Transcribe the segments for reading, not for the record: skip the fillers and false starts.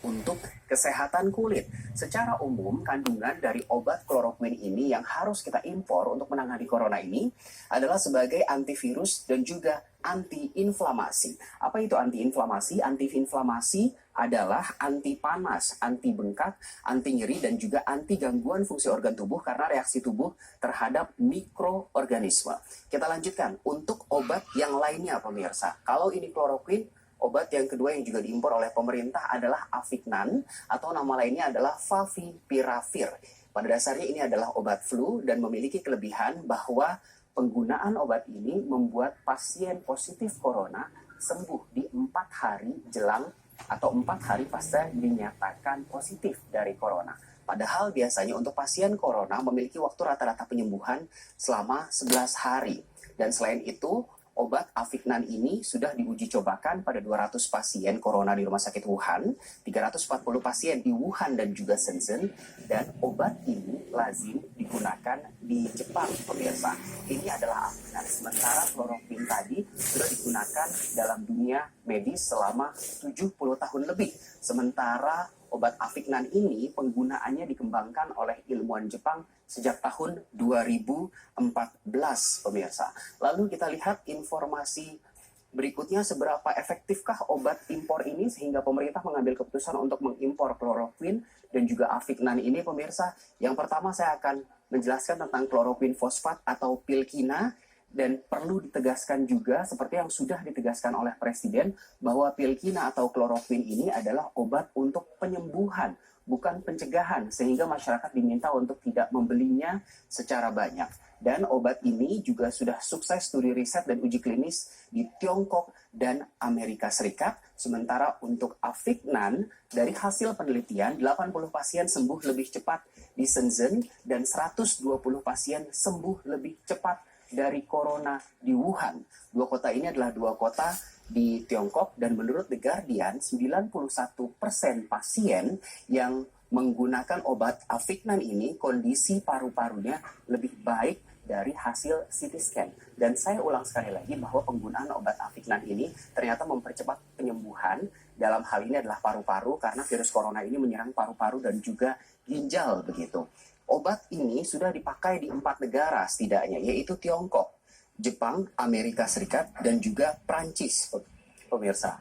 untuk kesehatan kulit. Secara umum, kandungan dari obat kloroquine ini yang harus kita impor untuk menangani corona ini adalah sebagai antivirus dan juga anti-inflamasi. Apa itu anti-inflamasi? Anti-inflamasi adalah anti panas, anti bengkak, anti nyeri, dan juga anti gangguan fungsi organ tubuh karena reaksi tubuh terhadap mikroorganisme. Kita lanjutkan untuk obat yang lainnya pemirsa. Kalau ini kloroquine, obat yang kedua yang juga diimpor oleh pemerintah adalah Avignan atau nama lainnya adalah Favipiravir. Pada dasarnya ini adalah obat flu dan memiliki kelebihan bahwa penggunaan obat ini membuat pasien positif corona sembuh di 4 hari jelang atau 4 hari pasca dinyatakan positif dari corona. Padahal biasanya untuk pasien corona memiliki waktu rata-rata penyembuhan selama 11 hari. Dan selain itu, obat Avignan ini sudah diuji cobakan pada 200 pasien corona di Rumah Sakit Wuhan, 340 pasien di Wuhan dan juga Shenzhen, dan obat ini lazim digunakan di Jepang, pemirsa. Ini adalah Avignan. Sementara kloroquine tadi sudah digunakan dalam dunia medis selama 70 tahun lebih. Sementara obat Avignan ini penggunaannya dikembangkan oleh ilmuwan Jepang sejak tahun 2014, pemirsa. Lalu kita lihat informasi berikutnya, seberapa efektifkah obat impor ini sehingga pemerintah mengambil keputusan untuk mengimpor kloroquine dan juga Avignan ini, pemirsa. Yang pertama saya akan menjelaskan tentang kloroquine fosfat atau Pilkina. Dan perlu ditegaskan juga, seperti yang sudah ditegaskan oleh Presiden, bahwa Pilkina atau kloroquine ini adalah obat untuk penyembuhan, bukan pencegahan, sehingga masyarakat diminta untuk tidak membelinya secara banyak. Dan obat ini juga sudah sukses studi riset dan uji klinis di Tiongkok dan Amerika Serikat. Sementara untuk Avignan, dari hasil penelitian, 80 pasien sembuh lebih cepat di Shenzhen dan 120 pasien sembuh lebih cepat dari corona di Wuhan. Dua kota ini adalah dua kota di Tiongkok dan menurut The Guardian, 91% pasien yang menggunakan obat Avignan ini kondisi paru-parunya lebih baik dari hasil CT scan. Dan saya ulang sekali lagi bahwa penggunaan obat Avignan ini ternyata mempercepat penyembuhan. Dalam hal ini adalah paru-paru karena virus corona ini menyerang paru-paru dan juga ginjal begitu. Obat ini sudah dipakai di 4 negara setidaknya, yaitu Tiongkok, Jepang, Amerika Serikat, dan juga Prancis, pemirsa.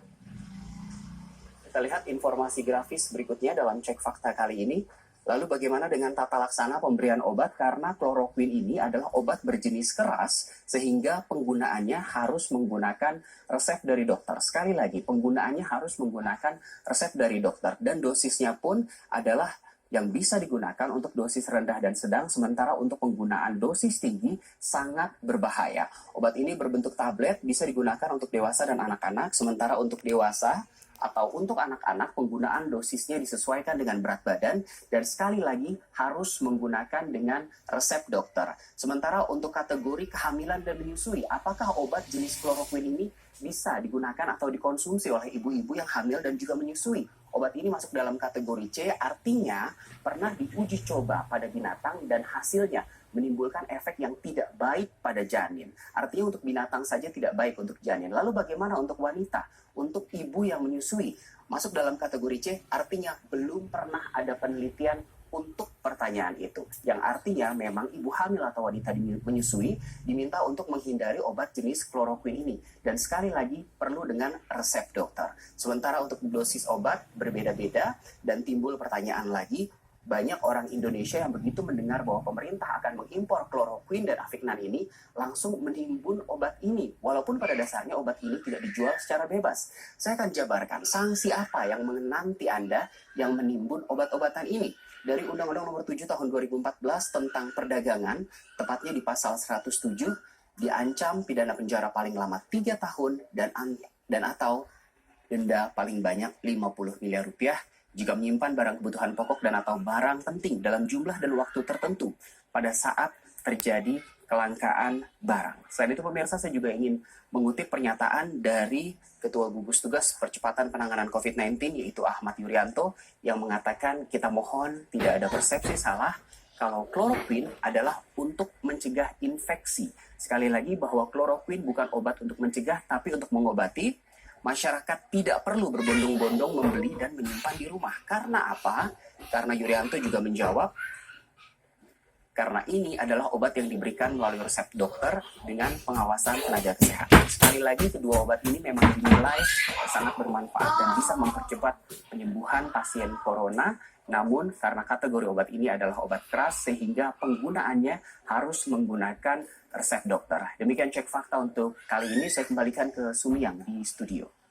Kita lihat informasi grafis berikutnya dalam cek fakta kali ini. Lalu bagaimana dengan tata laksana pemberian obat, karena kloroquine ini adalah obat berjenis keras sehingga penggunaannya harus menggunakan resep dari dokter. Sekali lagi, penggunaannya harus menggunakan resep dari dokter dan dosisnya pun adalah yang bisa digunakan untuk dosis rendah dan sedang, sementara untuk penggunaan dosis tinggi sangat berbahaya. Obat ini berbentuk tablet, bisa digunakan untuk dewasa dan anak-anak, sementara untuk dewasa atau untuk anak-anak penggunaan dosisnya disesuaikan dengan berat badan dan sekali lagi harus menggunakan dengan resep dokter. Sementara untuk kategori kehamilan dan menyusui, apakah obat jenis kloroquine ini bisa digunakan atau dikonsumsi oleh ibu-ibu yang hamil dan juga menyusui? Obat ini masuk dalam kategori C, artinya pernah diuji coba pada binatang dan hasilnya menimbulkan efek yang tidak baik pada janin. Artinya untuk binatang saja tidak baik untuk janin. Lalu bagaimana untuk wanita? Untuk ibu yang menyusui? Masuk dalam kategori C, artinya belum pernah ada penelitian untuk pertanyaan itu. Yang artinya memang ibu hamil atau wanita menyusui diminta untuk menghindari obat jenis kloroquine ini. Dan sekali lagi perlu dengan resep dokter. Sementara untuk dosis obat berbeda-beda dan timbul pertanyaan lagi, banyak orang Indonesia yang begitu mendengar bahwa pemerintah akan mengimpor kloroquine dan Avignan ini langsung menimbun obat ini. Walaupun pada dasarnya obat ini tidak dijual secara bebas. Saya akan jabarkan sanksi apa yang menanti Anda yang menimbun obat-obatan ini. Dari Undang-Undang Nomor 7 Tahun 2014 tentang perdagangan, tepatnya di pasal 107, diancam pidana penjara paling lama 3 tahun dan atau denda paling banyak 50 miliar rupiah jika menyimpan barang kebutuhan pokok dan atau barang penting dalam jumlah dan waktu tertentu pada saat terjadi kelangkaan barang. Selain itu pemirsa, saya juga ingin mengutip pernyataan dari Ketua Gugus Tugas Percepatan Penanganan COVID-19 yaitu Ahmad Yuryanto yang mengatakan kita mohon tidak ada persepsi salah kalau kloroquine adalah untuk mencegah infeksi. Sekali lagi bahwa kloroquine bukan obat untuk mencegah tapi untuk mengobati. masyarakat tidak perlu berbondong-bondong membeli dan menyimpan di rumah. Karena apa? Karena Yuryanto juga menjawab, karena ini adalah obat yang diberikan melalui resep dokter dengan pengawasan tenaga kesehatan. Sekali lagi, kedua obat ini memang dinilai sangat bermanfaat dan bisa mempercepat penyembuhan pasien corona. Namun, karena kategori obat ini adalah obat keras, sehingga penggunaannya harus menggunakan resep dokter. Demikian cek fakta untuk kali ini. Saya kembalikan ke Sumiang di studio.